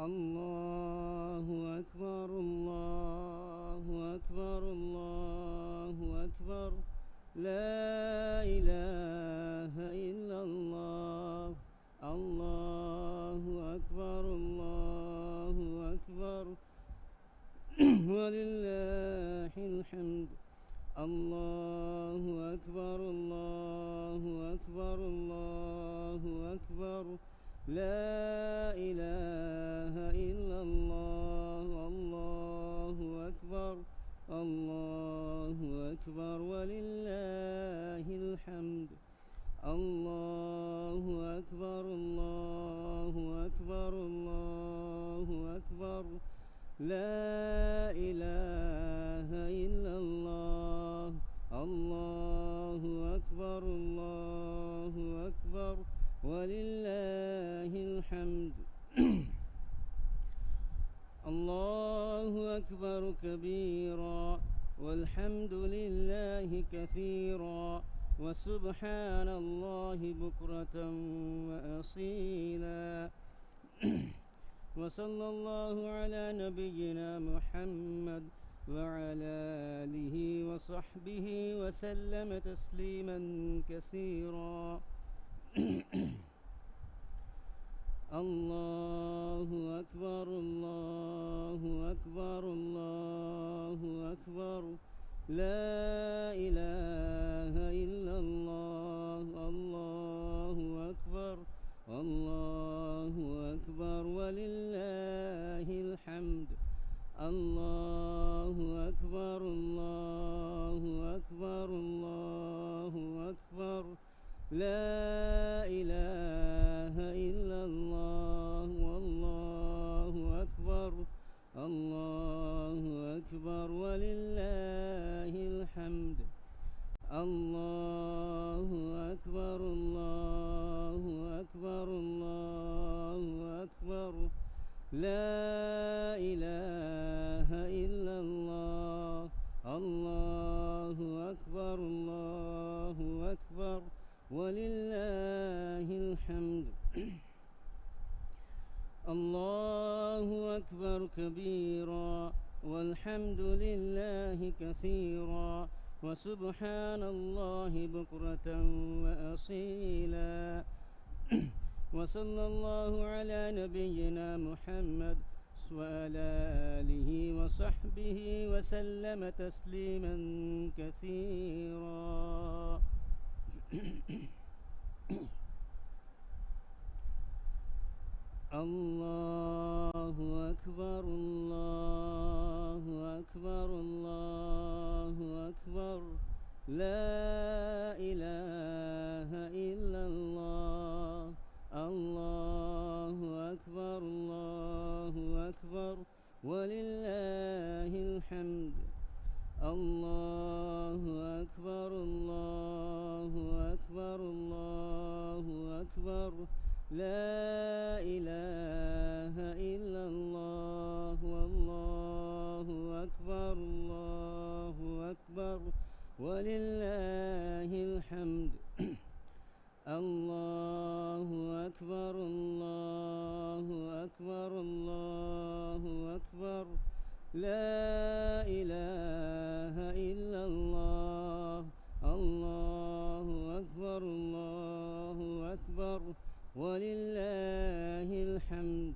الله أكبر الله أكبر الله أكبر لا إله إلا الله الله أكبر الله أكبر ولله الحمد الله أكبر الله أكبر الله أكبر لا إله إلا الله الله أكبر الله أكبر ولله الحمد الله أكبر الله أكبر الله أكبر لا إله إلا الله الله أكبر الله أكبر ولله الحمد الله أكبر كبيرا والحمد لله كثيرا وسبحان الله بكرة وأصيلا وصلى الله على نبينا محمد وعلى آله وصحبه وسلم تسليما كثيرا الله أكبر الله أكبر الله أكبر لا إله إلا الله الله أكبر الله أكبر ولله الحمد الله أكبر الله أكبر الله أكبر لا إله إلا الله والله أكبر الله أكبر ولله الحمد الله أكبر الله أكبر الله أكبر لا إله إلا الله الله أكبر الله أكبر ولله الحمد الله أكبر كبيرا والحمد لله كثيرا وسبحان الله بكرة وأصيلا وصلى الله على نبينا محمد وعلى آله وصحبه وسلم تسليما كثيرا الله أكبر الله أكبر الله أكبر لا إله إلا الله الله أكبر الله أكبر ولله الحمد الله أكبر الله أكبر الله أكبر لا إله إلا الله والله أكبر الله أكبر ولله الحمد الله أكبر الله أكبر الله أكبر لا إله إلا الله الله أكبر الله أكبر ولله الحمد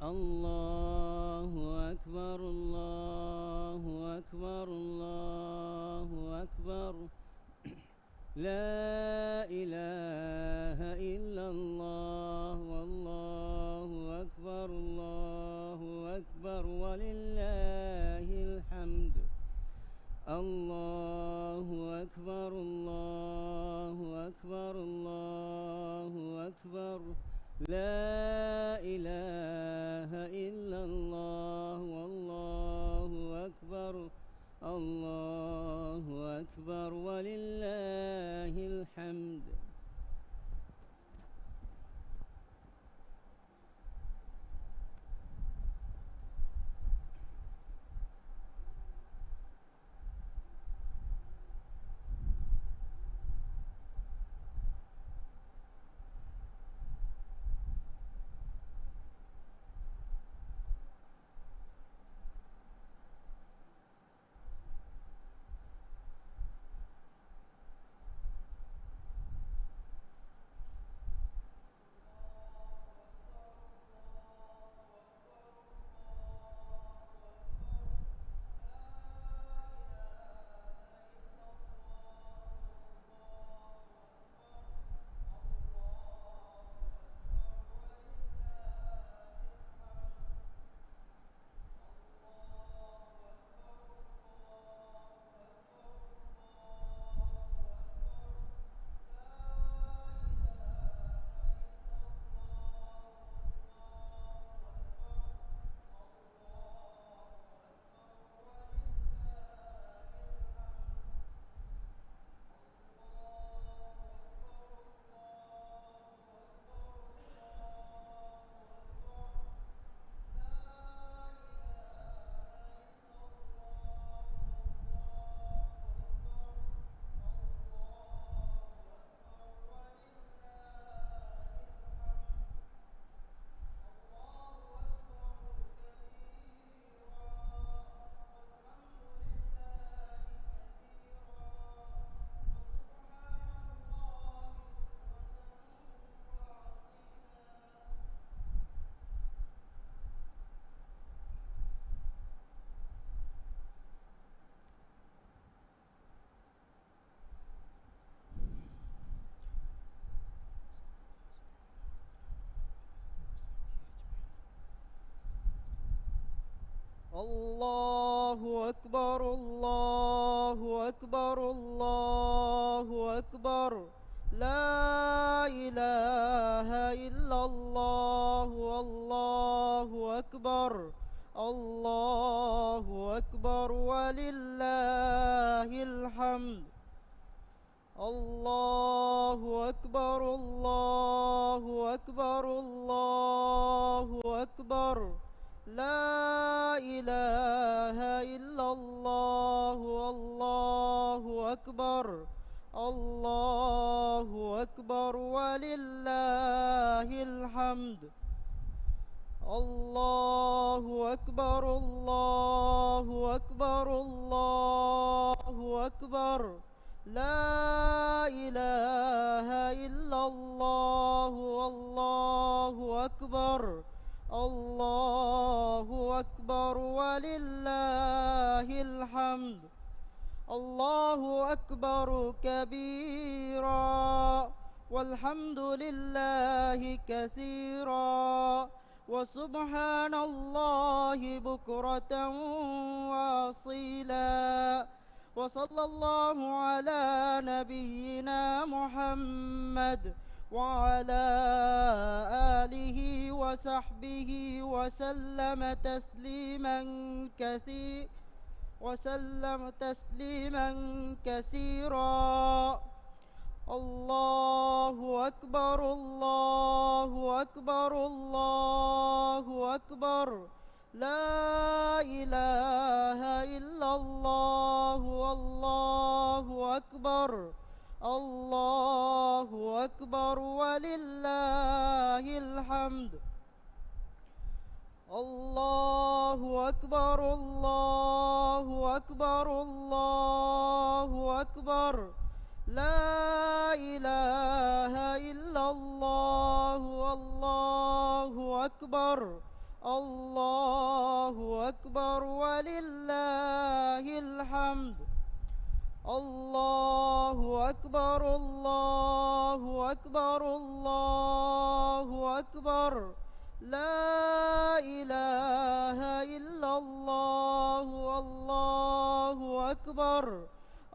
الله أكبر الله أكبر الله أكبر لا إله إلا الله والله أكبر الله أكبر ولله الحمد الله أكبر الله أكبر الله أكبر لا إله إلا الله والله أكبر الله أكبر ولله الحمد الله أكبر الله أكبر الله أكبر لا إله إلا الله والله أكبر الله أكبر ولله الحمد الله أكبر الله أكبر الله أكبر لا إله إلا الله والله أكبر الله أكبر ولله الحمد الله أكبر الله أكبر الله أكبر لا إله إلا الله والله أكبر الله أكبر ولله الحمد الله أكبر كبيرا والحمد لله كثيرا وسبحان الله بكرة وأصيلا وصلى الله على نبينا محمد وعلى آله وصحبه وسلم تسليما كثيرا الله أكبر الله أكبر الله أكبر لا إله إلا الله والله أكبر الله أكبر ولله الحمد الله أكبر الله أكبر الله أكبر لا إله إلا الله والله أكبر الله أكبر ولله الحمد الله أكبر الله أكبر الله أكبر لا إله إلا الله والله أكبر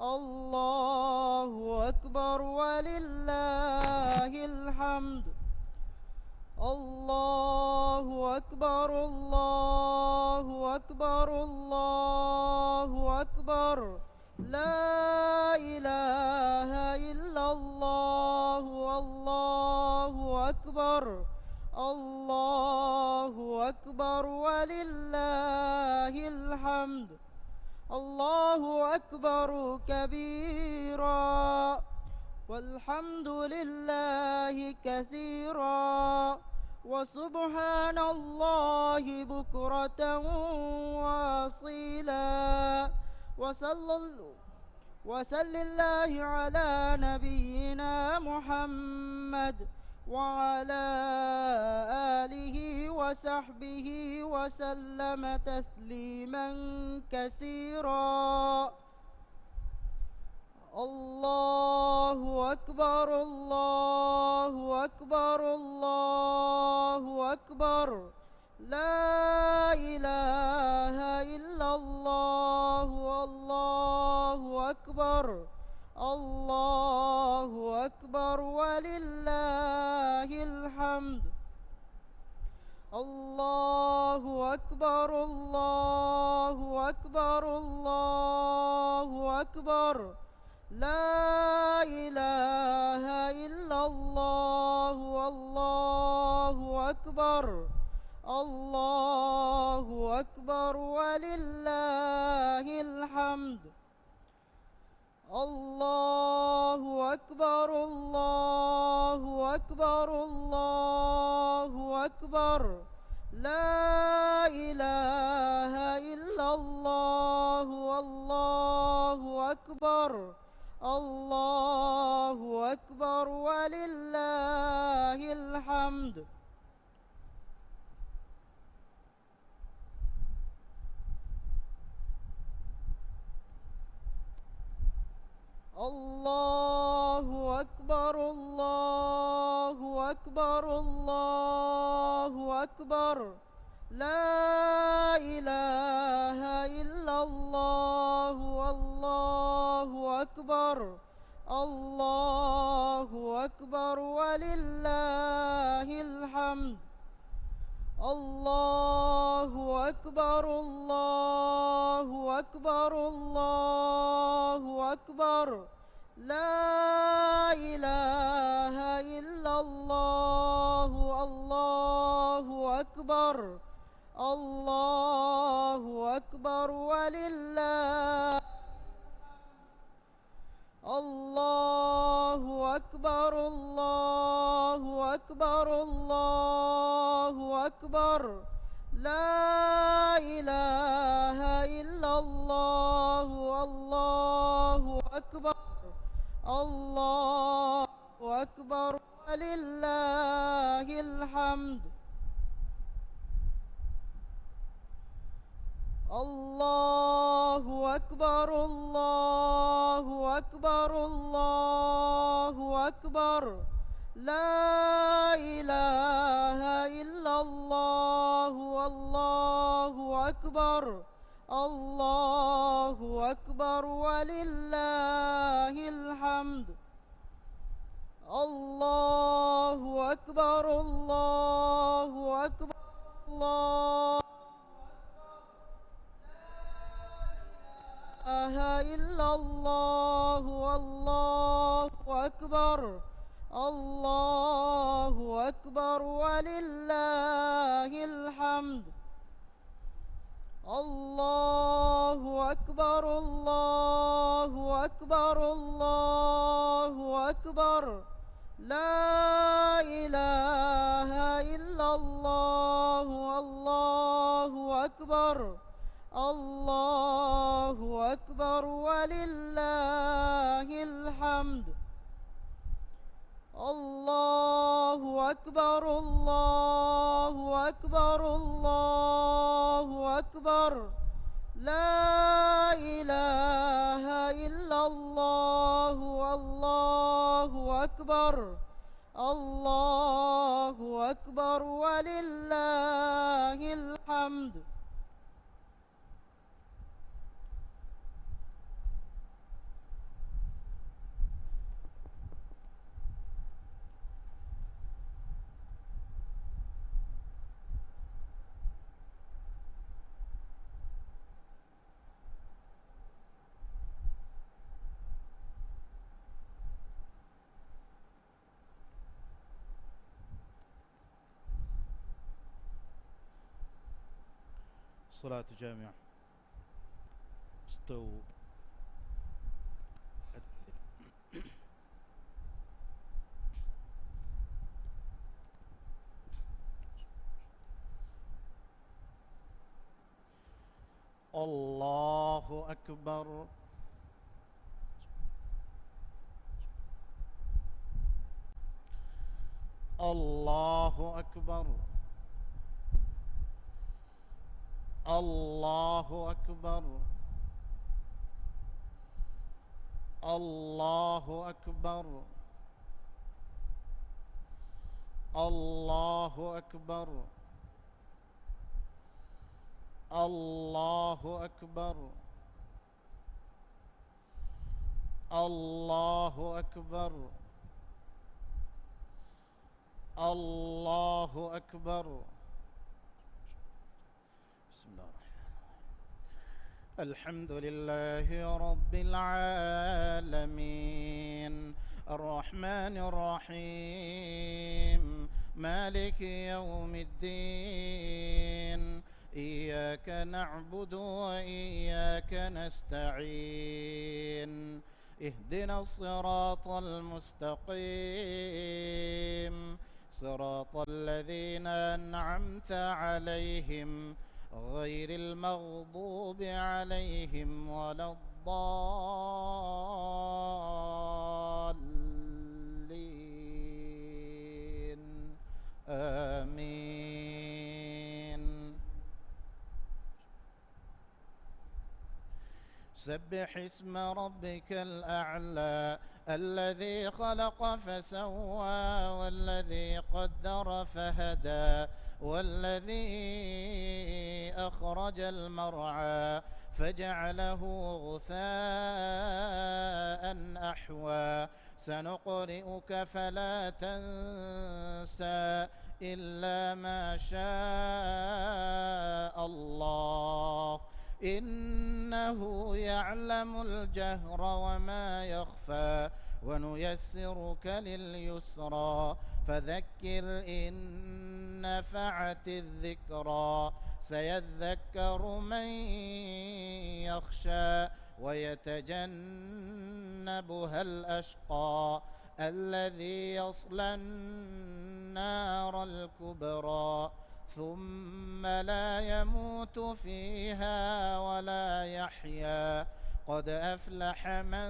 الله أكبر ولله الحمد الله أكبر الله أكبر الله أكبر لا إله إلا الله والله أكبر الله أكبر ولله الحمد الله أكبر كبيرا والحمد لله كثيرا وسبحان الله بكرة وأصيلا وصل الله على نبينا محمد وعلى آله وصحبه وسلم تسليما كثيرا الله أكبر الله أكبر الله أكبر لا إله إلا الله والله أكبر الله أكبر ولله الحمد الله أكبر الله أكبر الله أكبر لا إله إلا الله والله أكبر الله أكبر ولله الحمد الله أكبر الله أكبر الله أكبر لا إله إلا الله والله أكبر الله أكبر ولله الحمد الله أكبر الله أكبر الله أكبر لا إله إلا الله والله أكبر الله أكبر ولله الحمد الله أكبر الله أكبر الله أكبر لا إله إلا الله الله أكبر الله أكبر ولله الله أكبر الله أكبر الله أكبر لا إله إلا الله الله أكبر الله أكبر ولله الحمد الله أكبر الله أكبر الله أكبر لا إله إلا الله الله أكبر الله أكبر ولله الحمد الله أكبر الله أكبر الله لا إله إلا الله والله أكبر الله أكبر ولله الحمد الله أكبر الله أكبر الله أكبر لا إله إلا الله الله أكبر الله أكبر ولله الحمد الله أكبر الله أكبر الله أكبر لا إله إلا الله الله أكبر الله أكبر ولله الحمد صلاة جامعة. استووا. الله أكبر. الله أكبر. الله أكبر. الله أكبر. الله أكبر. الله أكبر. الله أكبر. الله أكبر. بسم الله الرحمن الرحيم. الحمد لله رب العالمين الرحمن الرحيم مالك يوم الدين إياك نعبد وإياك نستعين اهدنا الصراط المستقيم صراط الذين أنعمت عليهم غير المغضوب عليهم ولا الضالين آمين. سبح اسم ربك الأعلى الذي خلق فسوى والذي قدر فهدى والذي أخرج المرعى فجعله غثاء أحوى سنقرئك فلا تنسى إلا ما شاء الله إنه يعلم الجهر وما يخفى ونيسرك لليسرى فذكر إن نفعت الذكرى سيذكر من يخشى ويتجنبها الأشقى الذي يصلى النار الكبرى ثم لا يموت فيها ولا يحيا قد أفلح من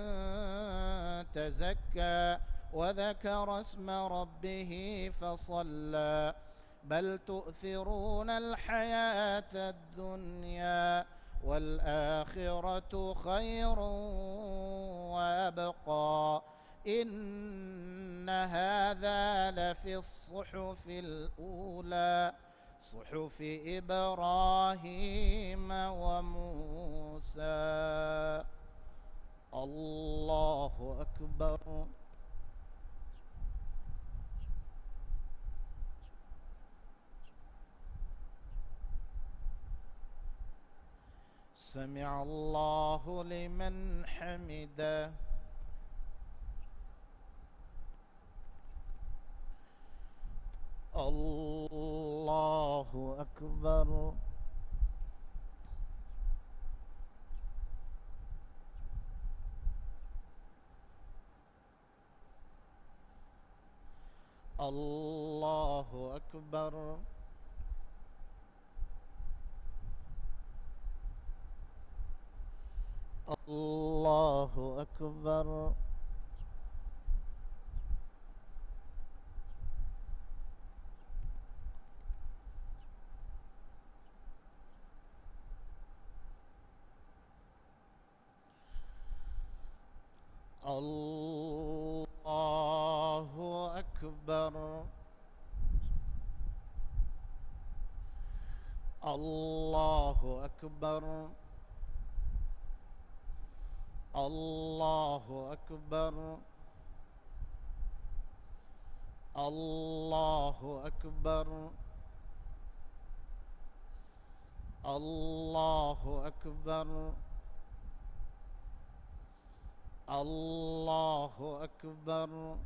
تزكى وذكر اسم ربه فصلى بل تؤثرون الحياة الدنيا والآخرة خير وأبقى إن هذا لفي الصحف الأولى صحف إبراهيم وموسى. الله أكبر. سمع الله لمن حمده. الله أكبر. الله أكبر. الله أكبر. الله أكبر. الله أكبر. الله أكبر. الله أكبر. الله أكبر. الله أكبر.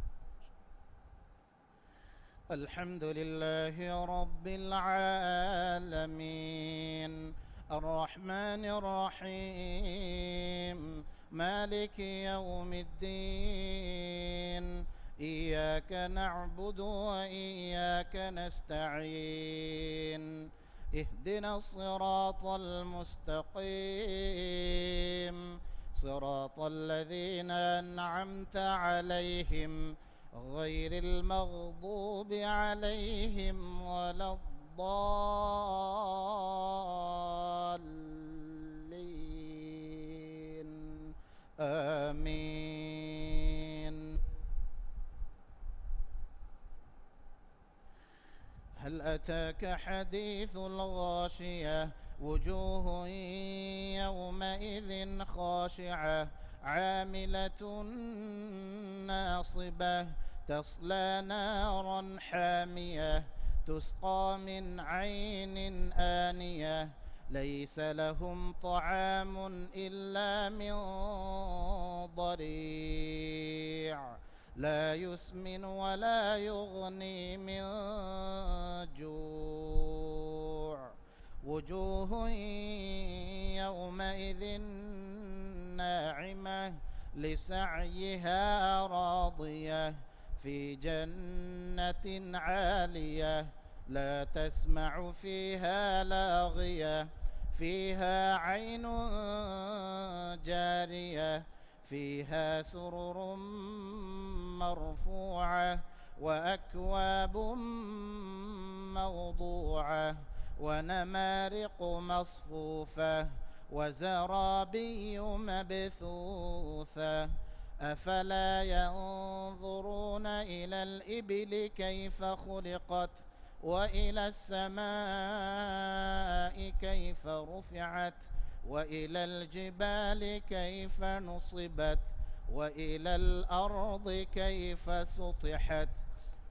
الحمد لله رب العالمين الرحمن الرحيم مالك يوم الدين إياك نعبد وإياك نستعين اهدنا الصراط المستقيم صراط الذين أنعمت عليهم غير المغضوب عليهم ولا الضالين آمين. هل أتاك حديث الغاشية وجوه يومئذ خاشعة عاملة ناصبة تصلى نارا حامية تسقى من عين آنية ليس لهم طعام إلا من ضريع لا يسمن ولا يغني من جوع وجوه يومئذ ناعمة لسعيها راضية في جنة عالية لا تسمع فيها لاغية فيها عين جارية فيها سرر مرفوعة وأكواب موضوعة ونمارق مصفوفة وزرابي مبثوثة أفلا ينظرون إلى الإبل كيف خلقت وإلى السماء كيف رفعت وإلى الجبال كيف نصبت وإلى الأرض كيف سطحت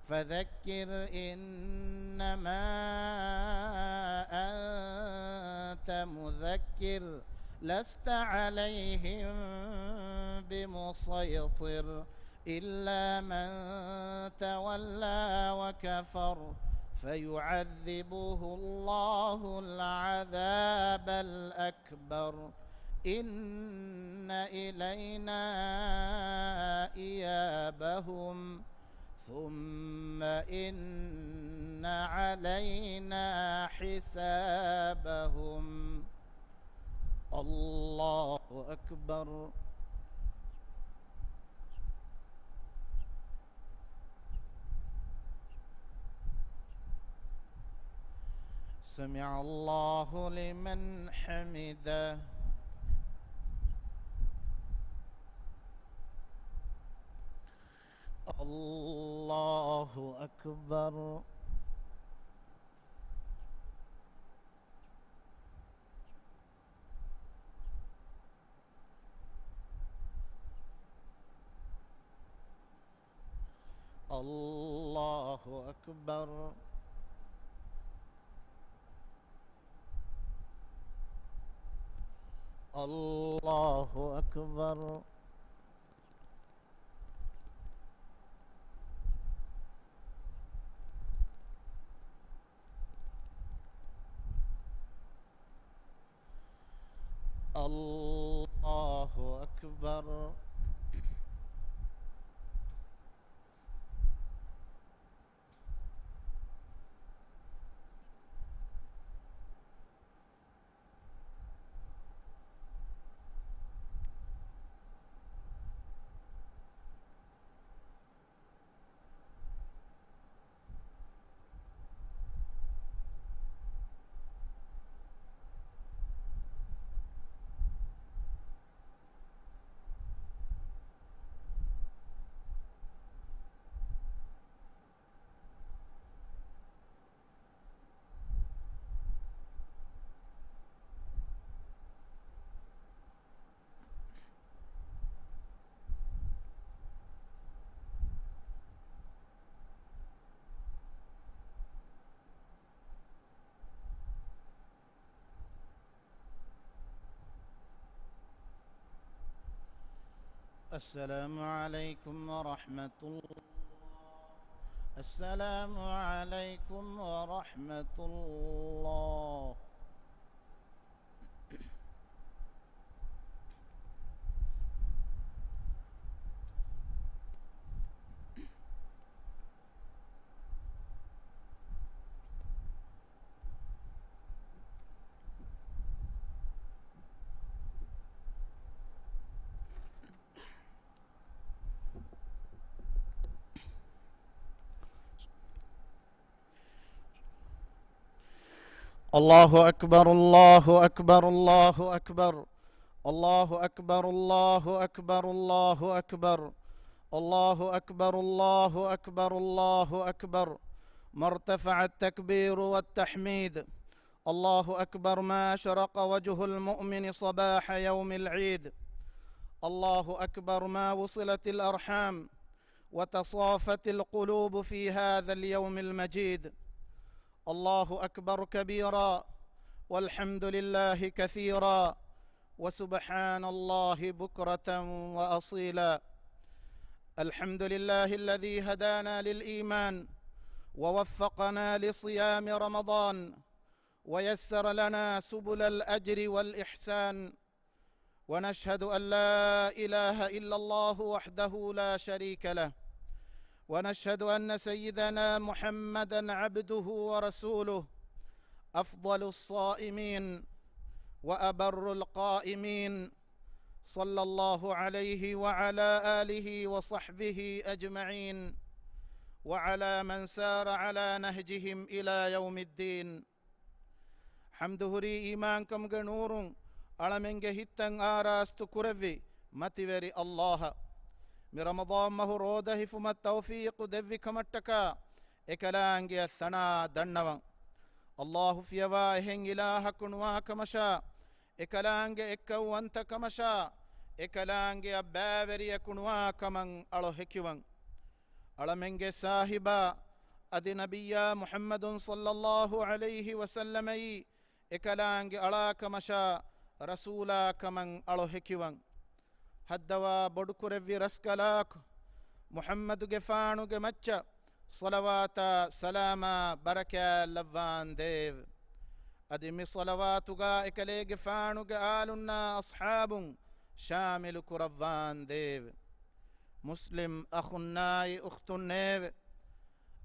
فذكر إنما أنت مذكر لست عليهم بمسيطر إلا من تولى وكفر فيعذبه الله العذاب الأكبر إن إلينا إيابهم ثم إن علينا حسابهم. الله أكبر. سمع الله لمن حمده. الله أكبر. الله أكبر. الله أكبر. الله أكبر. السلام عليكم ورحمة الله. السلام عليكم ورحمة الله. الله أكبر. الله أكبر. الله أكبر. الله أكبر. الله أكبر. الله أكبر. الله أكبر. الله أكبر. الله أكبر. ما ارتفع التكبير والتحميد. الله أكبر ما شرق وجه المؤمن صباح يوم العيد. الله أكبر ما وصلت الأرحام وتصافت القلوب في هذا اليوم المجيد. الله أكبر كبيرا والحمد لله كثيرا وسبحان الله بكرة وأصيلا. الحمد لله الذي هدانا للإيمان ووفقنا لصيام رمضان ويسر لنا سبل الأجر والإحسان. ونشهد أن لا إله إلا الله وحده لا شريك له، ونشهد أن سيدنا محمدًا عبده ورسوله أفضل الصائمين وأبر القائمين، صلى الله عليه وعلى آله وصحبه أجمعين وعلى من سار على نهجهم إلى يوم الدين. حمده ري إيمانكم غنورون ألمنج هتن آراست كرفي متوري الله. رمضان مهو روده فما التوفيق دفي كمتكا ekalaange thana dannawan Allahu fiyawa ehen ilaha kunwa kamasha ekalaange ekkawanta kamasha ekalaange abbaveriya kunwa kaman alo hekiwan alamenge sahiba adi nabiyya Muhammadun sallallahu alayhi wa sallamai ekalaange ala kamasha rasula kaman alo hekiwan haddawa bodukurevvi raskalak Muhammadu gefaanuge macca salawata salama baraka lavvan dev adimi salawatuga ekale gefaanuge alunna ashabun shamilu kuravvan dev muslim akhunnayi ukhtunnev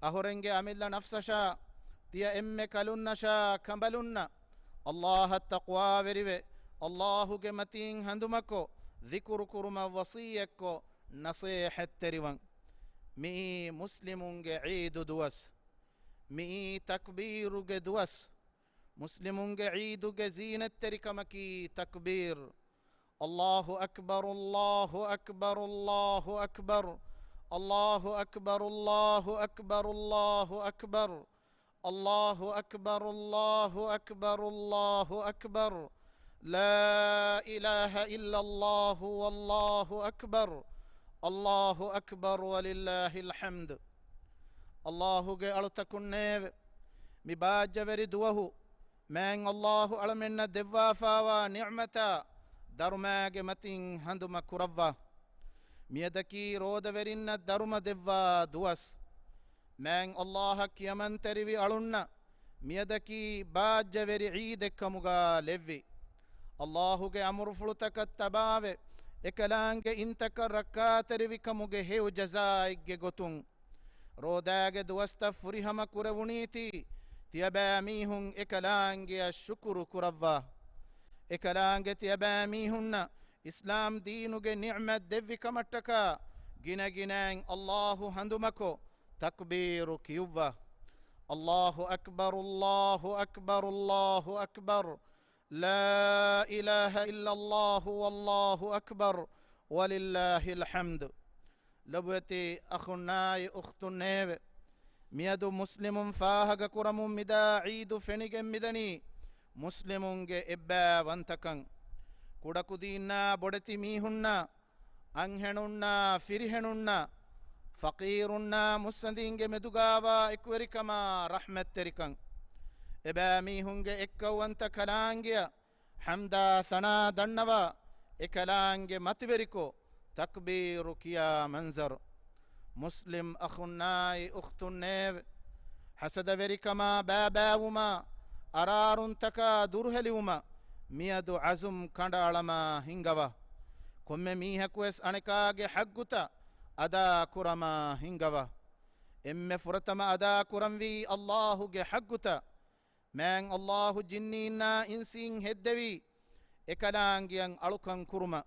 ahorenge amilla nafsasha tiya emme kalunnasha kambalunna Allah taqwa verive Allahu ge matin handumako dhikru kuruma wasiyekko nasihat teriwan mi muslimunge eidu duwas mi takbiruge duwas muslimunge eiduge zinat terikamaki takbir Allahu akbar Allahu akbar Allahu akbar Allahu akbar Allahu akbar Allahu akbar Allahu akbar Allahu akbar Allahu akbar la ilaha illa Allah wallahu akbar Allahu akbar walillahil hamd Allahu ge altakunnev mi baajaveri duwahu men Allahu alamenna devwa fawa ni'mata darumage matin handuma kuravva miyadaki rodaverinna daruma devwa duwas men Allah kiyaman terivi alunna miyadaki baajaveri eidekkamuga levvi Allahu ge amru fulutaka tabave ekalaange intaka rakkaatariwikamuge hew jazaigge gotun rodaage duwasta furihama kurawuniti tiyabamihun ekalaange shukuru kuravva ekalaange tiyabamihunna islam diinuge ni'mat devvikamataka ginaginang Allahu handumako takbiru kiyuva Allahu akbar Allahu akbar Allahu akbar لا إله إلا الله والله أكبر ولله الحمد لبوتي أخناي أختنيب ميادو مسلم فاهق كرم مدا عيد فنيق مدني مسلم إبا وانتكن كودكو دينا بودتي ميهنا أنهننا فرهننا فقيرنا مسندين مدوغاوا إكوريكما رحمة تركن إبامي هنگ إكوانت كلانجيا حمدا ثنا دنوا إكلانج متبركو تكبير كيا منظر مسلم أخناي أختنيب حسد بركما بابا وما أرار تكا درهل وما ميادو عزم كندالما هنگوا كم ميهكوس أنكاج حقتا أدا كرما هنگوا إم فرتما أدا كرموي الله جي حقتا من الله جنينا إنسين هدوي إكلانجيان ألوكان كرما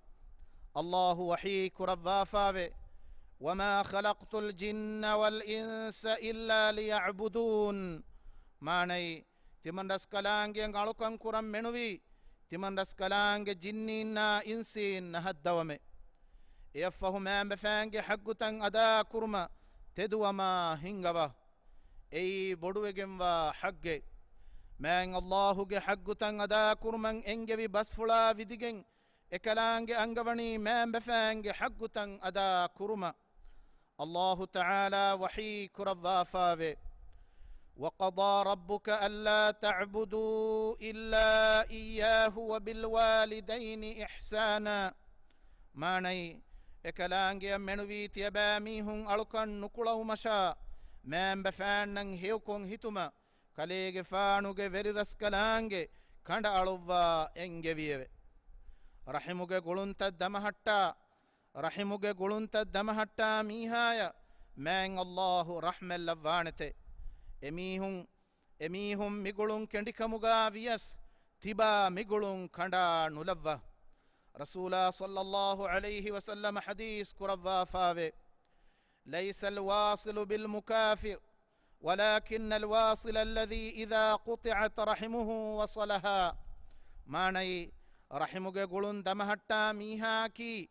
الله وحي كرفافاوي وما خلقت الجن والإنس إلا ليعبدون ماني تمن رسكلانجيان ألوكان كرم منوي تمن رسكلانج جنينا إنسين نهدومي يفهما بفانج حقتان أدا كرما تدوما هنغوا أي بدوغم وحقه من الله ge haggutan ada kurman engevi basfula vidigen ekalange angavani men befange haggutan ada kurma Allah ta'ala wahi kuravafave وقضى ربك ألا تعبدوا إلا إياه وبالوالدين إحسانا ماني ekalaange menuvi tiyabamihun alukan nukulau masha men befannan hewkon hituma kalege faanuge veri raskalaange kanda aluvva engeviyewe rahimuge gulunta damahatta mihaya men Allahu rahmel lavvanete emihum migulun kendikamuga viyas tiba migulun kanda nulavva رسول صلى الله عليه وسلم حديث كرفا فاوي ليس الواصل بالمكافئ ولكن الواصل الذي إذا قطعت رحمه وصلها ماني رحمك قلن دمهتا ميهاكي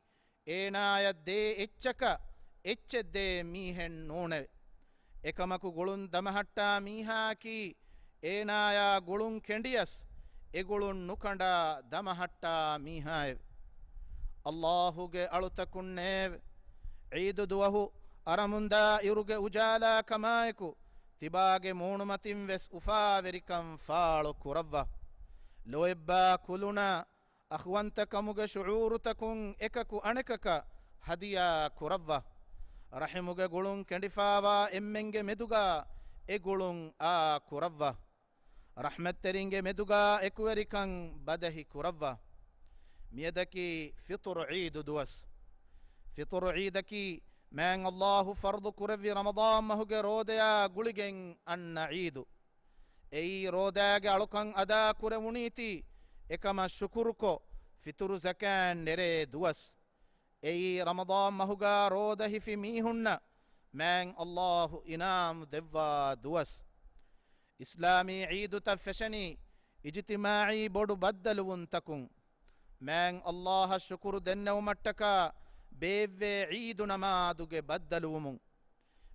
إينا يدي إتشكا إتش دي ميهن نوني ekamaku gulun damahatta mihaki enaya gulun kendiyas egulun nukanda damahatta mihaye Allahuge alutakunnev Eid duwahu aramunda iruge ujala kamayeku tibage moonumatin ves ufaverikam faalo kuravva loebba kuluna akhwantakamuge shu'urutakun ekaku anekaka hadiya kuravva rahimuge gulun kendifawa emmenge meduga egulun a kuravva rahmatteringe meduga ekuwerikan badahi kuravva miyadaki fitr Eid duwas fitr Eidaki man Allahu fardu kuravvi Ramadan mahuge rodaya guligen anna Eid ei rodage alukan ada kurevuniti ekama shukurko fitr zakan nere duwas ei Ramadan mahuga roda hifi mihunna man Allahu inam devva duwas islami Eid tafashani ijtima'i bodu baddalun takun man Allah shukuru dennaw mattaka bevve Eid namaduge baddalumun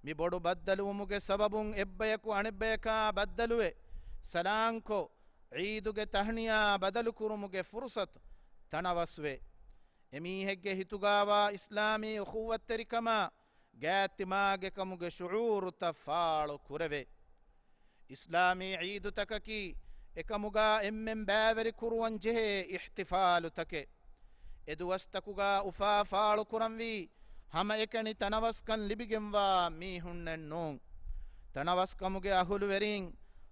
mi bodu baddalumuge sababun ebbayaku anebbayaka baddaluwe salanko Eiduge tahniya badalu kurumuge fursat tanawaswe emihegge hitugawa islami ukhuwatterikama gaattimage kamuge shu'ur tafaalu kurave islami Eid takaki ekamuga emmen baaveri kurwan jehe ihtifalu take eduwastakuga ufa faalu kuranvi hama ekani tanawaskan libigenwa mihunnen non tanawaskamuge ahulu verin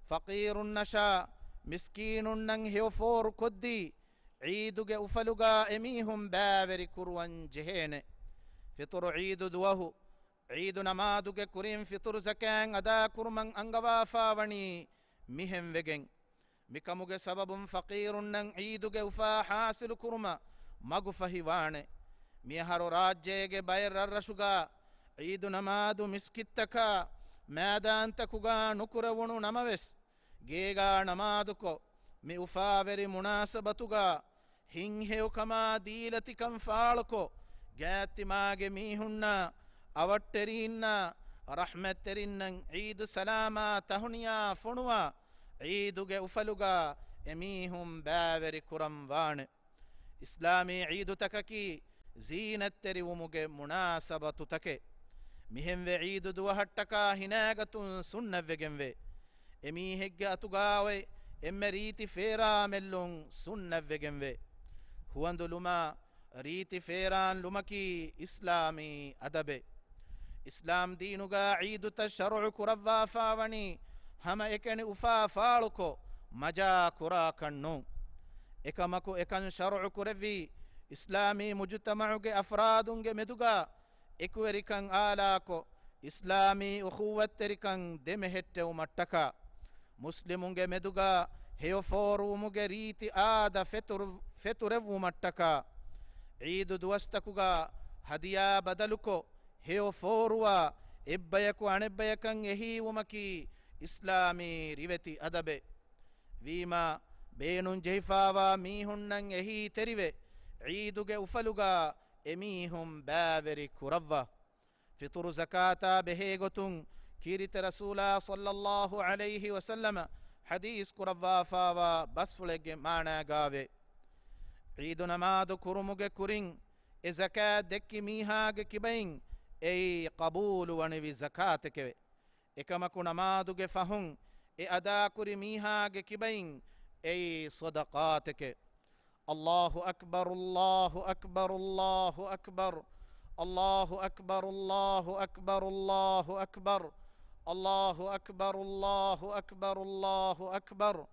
faqirun nasha miskinun nan heofor koddi Eiduge ufaluga emihum baaveri kurwan jehene fitr Eid duwahu Eid namaduge kurin fitr zakan ada kurman angawa faawani mihem vegen mikamuge sababun faqirun nan Eiduge ufa hasilu kurma magu fahiwane miharo rajyege bayr rarrashuga Eid namadu miskittaka madantakuga nukurawunu namaves geega namaduko mi ufaveri munasabatuga hinheukama diilatikan faaluko gaattimage mihunna awatterinna rahmatterinnan Eid salama tahuniya funuwa Eiduge ufaluga emihum baaveri kuram waane islami Eid takaki zinatteri umuge munasabatu take mihemve Eid duwahattaka hinagatun sunnavvegenve emihegge atugawe emme riiti feera mellun sunnavvegenve huwanduluma riiti feeran lumaki islami adabe islam diinuga Eid tashar'u kuravva faawani hama ekani ufa faaluko maja kura kannu ekamaku ekan shar'u kuravvi islami mujtama'uge afradunge meduga ekuwerikan alako islami ukhuwatterikan demehettew mattaka muslimunge meduga heoforumuge riiti aada feturevu mattaka Eid duwastakuga hadiya badaluko heoforuwa ebbayaku anebbayakan ehiwumaki islami riveti adabe vima beenun jehifawa mihunnan ehi terive Eiduge ufaluga emihum baaveri kuravva fitr zakata behegotun kirite rasula sallallahu alayhi wasallam hadis kuravva fawa basfulege maana gave Eid namadu kurumuge kurin e zakat dekki mihage kibain ei qabulu wanivi zakateke ekamaku namaduge fahun e ada kuri mihage kibain ei sadaqateke Allahu akbar Allahu akbar Allahu akbar Allahu akbar Allahu akbar Allahu akbar Allahu akbar Allahu akbar Allahu akbar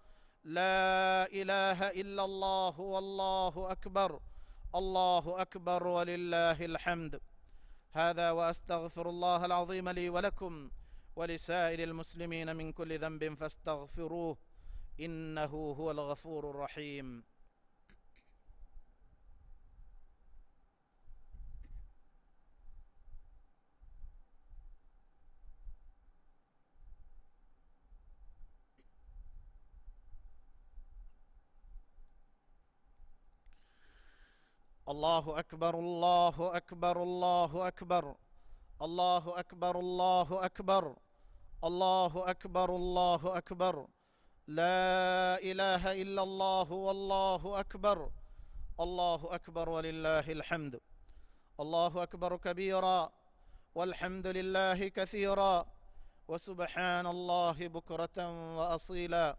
لا إله إلا الله والله أكبر الله أكبر ولله الحمد هذا وأستغفر الله العظيم لي ولكم ولسائر المسلمين من كل ذنب فاستغفروه إنه هو الغفور الرحيم الله أكبر الله أكبر الله أكبر الله أكبر الله أكبر الله أكبر الله أكبر لا إله إلا الله والله أكبر الله أكبر ولله الحمد الله أكبر كبيرا والحمد لله كثيرا وسبحان الله بكرة وأصيلا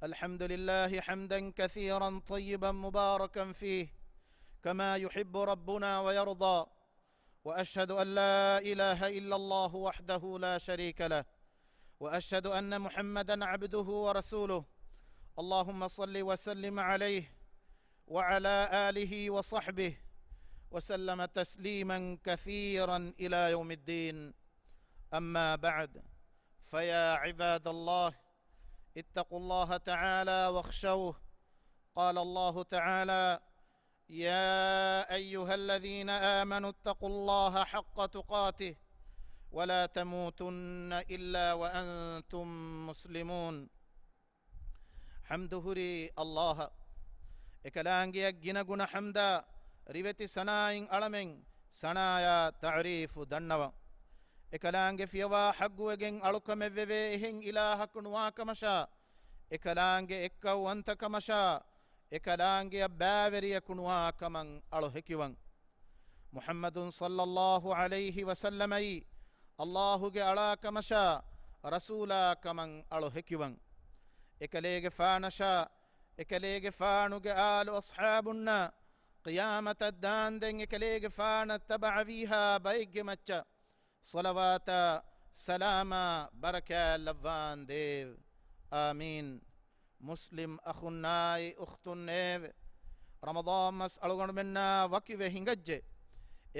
الحمد لله حمدا كثيرا طيبا مباركا فيه كما يحب ربنا ويرضى وأشهد أن لا إله إلا الله وحده لا شريك له وأشهد أن محمدا عبده ورسوله اللهم صل وسلم عليه وعلى آله وصحبه وسلم تسليما كثيرا إلى يوم الدين أما بعد فيا عباد الله اتقوا الله تعالى واخشوه قال الله تعالى يا أيها الذين آمنوا اتقوا الله حق تقاته ولا تموتن إلا وأنتم مسلمون حمده الله إكلانجي جنغنا حمدا ريبتي سناين ألمين سنايا تعريف دنوا إكلانجي فيوا حقوغين ألوكم بيبيهن إلهك نواكمشا إكلانجي إكا وانتكمشا إكلانجي بابري كنواكمن ألوهكيوان محمد صلى الله عليه وسلم الله ألاكمشا رسولا كمن ألوهكيوان إكليغ فانشا إكليغ فانوغ آل أصحابنا قيامة الدان دن إكليغ فان اتبع فيها بيغ مچا صلوات سلاما بركة لفان ديو آمين مسلم أخناي أختنيو رمضان مس ألغن منا وكيوه هنگجّ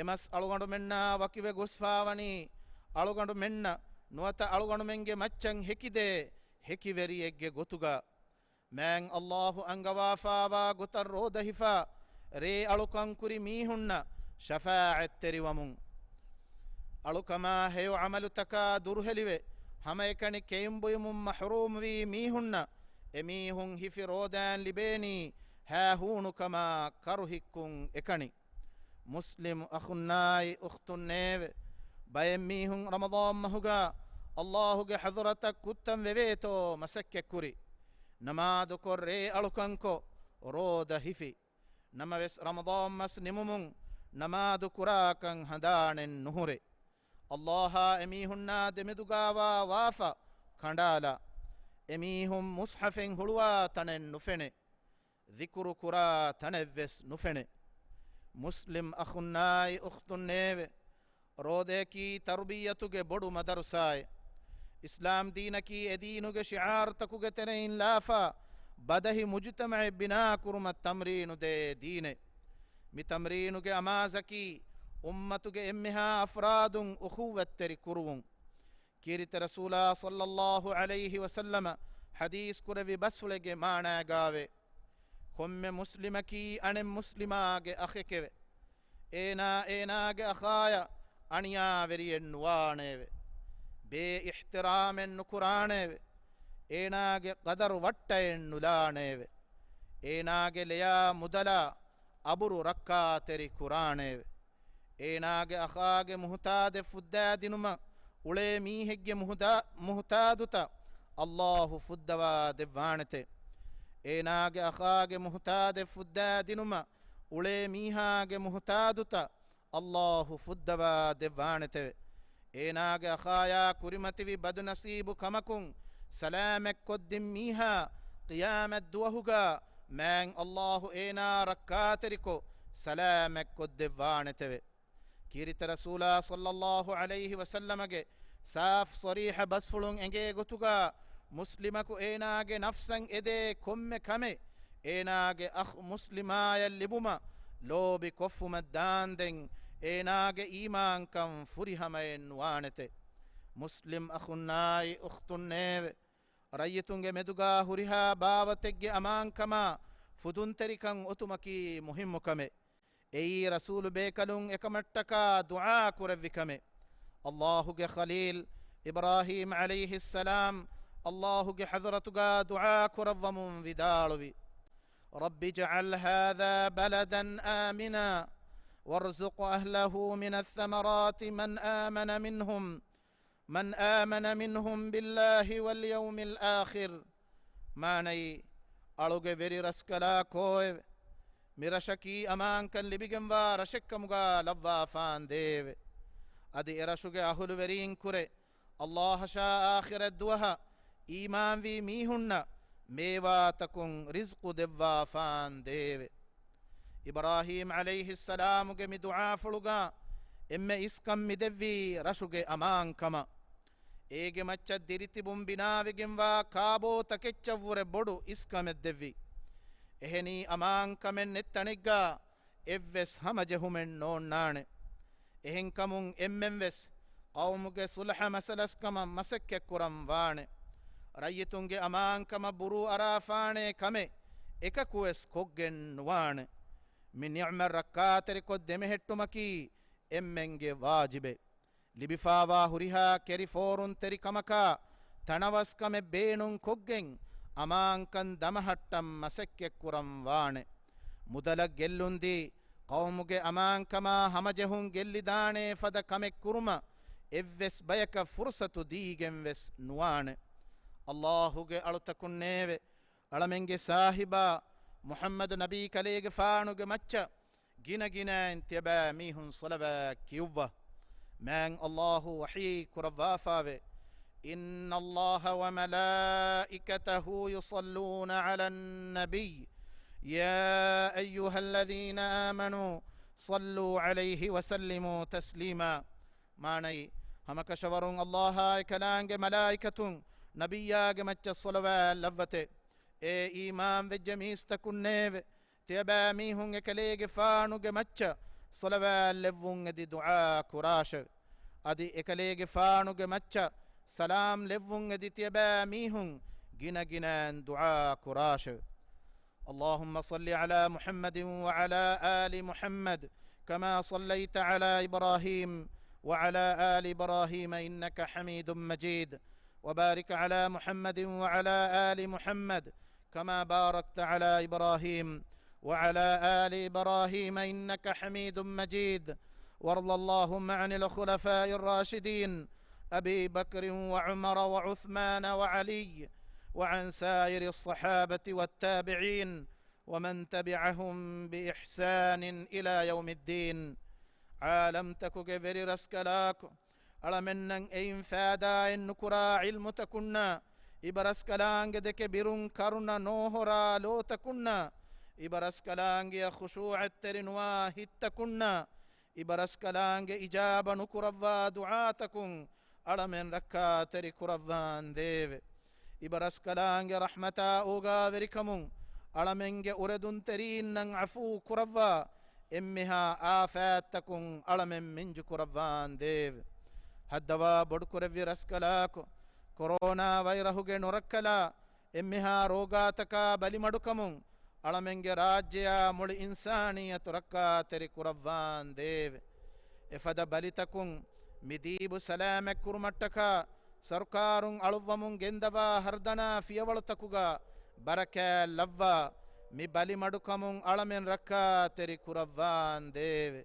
إمس ألغن منا وكيوه غسفاوني ألغن منا نوتا ألغن منگه مچن هكيده هكيوري اگه غتوغا مෑන් අල්ලාහු අංගවාෆාවා ගොතර රෝදහිෆා රේ අලුකංකුරි මීහුන්න ශෆාඅත් තෙරිවමුන් අලුකමා හේව අමලුතකා දුර්හෙලිවේ හැම එකනි කෙයම්බුයමුම් මහරූම් වී මීහුන්න එමීහුන් හිෆි රෝදාන් ලිබේනි හාහුණු කමා කරුහික්කුන් එකනි මුස්ලිම් අඛුන්නායි උඛ්තුන්නේව බයෙන් මීහුන් රමදාන් මහුගා අල්ලාහුගේ හදරතක් කුත්තම් වෙවේතෝ මසක්කෙකුරි نماد كوري ألوكانكو رود هفي نموس رمضان مس نمومون نماد كراكن هدان النهوري الله اميهن دمدغاوا وافا كندالا اميهم مصحف هلوا تنن نفني ذكر كرا تنفس نفني مسلم أخناي أختنيو رودكي تربيتك بدو مدرساي اسلام دينكي ادينوغ شعار تكوغ تنين لافا بده مجتمع بنا كرم التمرين دي دين مي تمرينوغ امازكي امتوغ امها افراد اخوة تري كرون كيرت رسول صلى الله عليه وسلم حديث كروي بسولغ مانا غاوي كم مسلمكي ان مسلماغ اخيكي ايناغ اخايا انيا ورين وانيوي بے احترام نکرانے ایناگے قدر وٹے نلانے ایناگے لیا مدلا ابرو رکا تیری قرانے ایناگے اخاگے محتاد فداد نما اڑے میہگے محتادتا اللہ فدوا دیوانتے ایناگے اخاگے محتاد فداد نما اڑے میہاگے محتادتا اللہ فدوا دیوانتے ایناگ اخایا کرمتوی بد نصیب کمکن سلامک قدم میها قیامت دوہگا مෑන් اللہ اینا رکاترکو سلامک قدوانتوی کیریت رسولا صلی اللہ علیہ وسلم گے صاف صریح بسفلن انگے گتگا مسلمکو ایناگ نفسن ادے کم کمے ایناگ اخ مسلمایا لبما لوبی کف مدان دن ایناگ ایمان کم فری ہمین وانتے مسلم اخنائی اختنیو رایتونگے مدگا ہریہا باوتگے امان کما فدن ترکن اتمکی مہم کمے ای رسول بیکلن اکمٹکا دعا کروی کمے اللہ کے خلیل ابراہیم علیہ السلام اللہ کے حضرتگا دعا کروم ودالوی رب اجعل هذا بلدا آمنا وارزق أهله من الثمرات من آمن منهم من آمن منهم بالله واليوم الآخر ماني ألوغ بري رسكلا كوي مرشكي أمان كان لبيجنبا رشكمغا لبا فان ديو أدي إرشوغ أهل ورين كوري الله شاء آخر الدوها إيمان في ميهن ميوا تكون رزق دوا فان ديو إبراهيم عليه السلام مي دعا فلغا إما إسكم مدوي رشوغ أمان كما ඒගෙ මච්ච දිරිතිබුම් බිනාවගෙන්වා කාබෝ තකෙච්චවුර බොඩු ඉස්කමෙද්දෙවි එහෙනී අමාංකමෙන් එත්තනෙක්ගා එව්වෙස් හමජහුමෙන් නෝන්නානෙ එහෙන්කමුන් එම්මෙන්වෙස් කවුමුගේ සුලහ මසලස්කම මසක්කෙක් කුරම් වානෙ රයිතුන්ගේ අමාංකම බුරු අරාෆානේ කමෙ එකකුවෙස් කොග්ගෙන් වානෙ මි නිዕම රක්කාතරි කොත් දෙමෙහෙට්ටුමකී එම්මෙන්ගේ වාජිබේ ලිබිෆාවා හුරිහා කෙරි ෆෝරුන් තෙරි කමකා තනවස්කමෙ බේනුන් කොග්ගෙන් අමාංකන් දමහට්ටම් මසක්කෙක් කුරම් වානෙ මුදලක් ගෙල්ලුන්දී කවුමුගේ අමාංකමා හමජහුන් ගෙල්ලිදානේ ෆද කමෙක් කුරුම එව්වෙස් බයක ෆුර්සතු දීගෙන්වෙස් නුවානෙ අල්ලාහුගේ අලුතකුන්නේවෙ අලමෙන්ගේ සාහිබා මුහම්මද් නබී කලේගේ ෆානුගේ මච්ච ගිනගිනෑන් තියබෑ මීහුන් සලබෑ කිව්වා من الله وحي كرفافا إن الله وملائكته يصلون على النبي يا أيها الذين آمنوا صلوا عليه وسلموا تسليما ماني هم كشورون الله كلانج ملائكة نبياج متى الصلوات لفته إيمان بجميس تكون نيف تيباميهم كليج فانوج متى صلوات لفون دي دعاء كراش أدي إكليج فانوج متى سلام لفون دي تيباميهم جنا جنا دعاء كراش اللهم صل على محمد وعلى آل محمد كما صليت على إبراهيم وعلى آل إبراهيم إنك حميد مجيد وبارك على محمد وعلى آل محمد كما باركت على إبراهيم وعلى آل إبراهيم إنك حميد مجيد وارض اللهم عن الخلفاء الراشدين أبي بكر وعمر وعثمان وعلي وعن سائر الصحابة والتابعين ومن تبعهم بإحسان إلى يوم الدين عالم تكو كفر رسكلاك ألمنن أين فادا النكرا علم تكنا إبرسكلانج دك برون كرنا نوهرا لو تكنا إبرسكلانج خشوع الترنوا هتكنا إبرسكلانج إجابة نكروا دعاتكم ألمن ركاتري كروان ديف إبرسكلانج رحمتا أوغا وركمون ألمنج أردن ترين عفو كروا إمها آفاتكم ألمن منج كروان ديف هدوا بدكر في رسكلاكو كورونا ويرهوغ نركلا إمها روغاتكا بلي مدكمون ألمنج راجيا مول إنسانية ركاتري كروان ديف إفدا بلتكم مديب سلامك كرمتكا ಸರ್ಕಾರುಂ ಅಳುವಮುಂ ಗೆಂದವಾ ಹರ್ದನಾ ಫಿಯವಳತಕುಗ ಬರಕೆ ಲವ್ವ ಮಿ ಬಲಿ ಮಡುಕಮುಂ ಅಳಮೆನ್ ರಕ್ಕಾ ತೆರಿ ಕುರವ್ವಾನ್ ದೇವೆ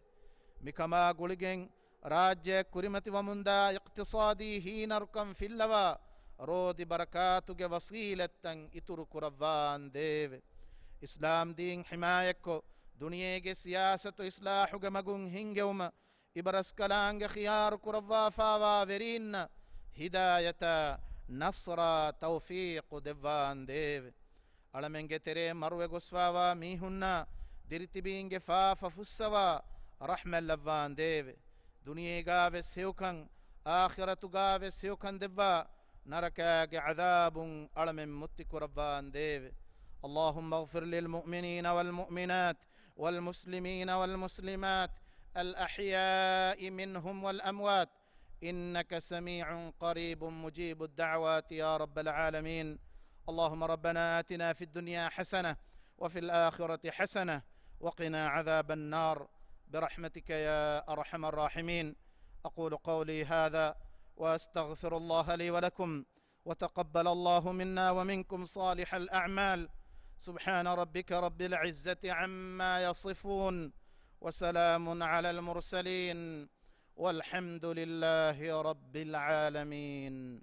ಮಿಕಮಾ ಗುಳಿಗೆಂ ರಾಜ್ಯ ಕುರಿಮತಿವಮುಂದ ಇಕ್ತಿಸಾದಿ ಹೀನರುಕಂ ಫಿಲ್ಲವ ರೋದಿ ಬರಕಾತುಗೆ ವಸೀಲತ್ತಂ ಇತುರು ಕುರವ್ವಾನ್ ದೇವೆ ಇಸ್ಲಾಂ ದೀನ್ ಹಿಮಾಯಕ್ಕೊ ದುನಿಯೆಗೆ ಸಿಯಾಸತು ಇಸ್ಲಾಹುಗೆ ಮಗುಂ ಹಿಂಗೆವುಮ ಇಬರಸ್ಕಲಾಂಗೆ ಖಿಯಾರು ಕುರವ್ವಾ ಫಾವಾ ವೆರೀನ್ನ هداية نصر توفيق دفان ديف ألمنجي تري مروي غسفاوا ميهنا ديرتبينجي فافا فسوا رحمة لفان ديف دنيا غافس هيوكن آخرة غافس هيوكن دفا نركاك عذاب ألمن متك ربان ديف اللهم اغفر للمؤمنين والمؤمنات والمسلمين والمسلمات الأحياء منهم والأموات إنك سميع قريب مجيب الدعوات يا رب العالمين اللهم ربنا آتنا في الدنيا حسنة وفي الآخرة حسنة وقنا عذاب النار برحمتك يا أرحم الراحمين أقول قولي هذا وأستغفر الله لي ولكم وتقبل الله منا ومنكم صالح الأعمال سبحان ربك رب العزة عما يصفون وسلام على المرسلين والحمد لله رب العالمين.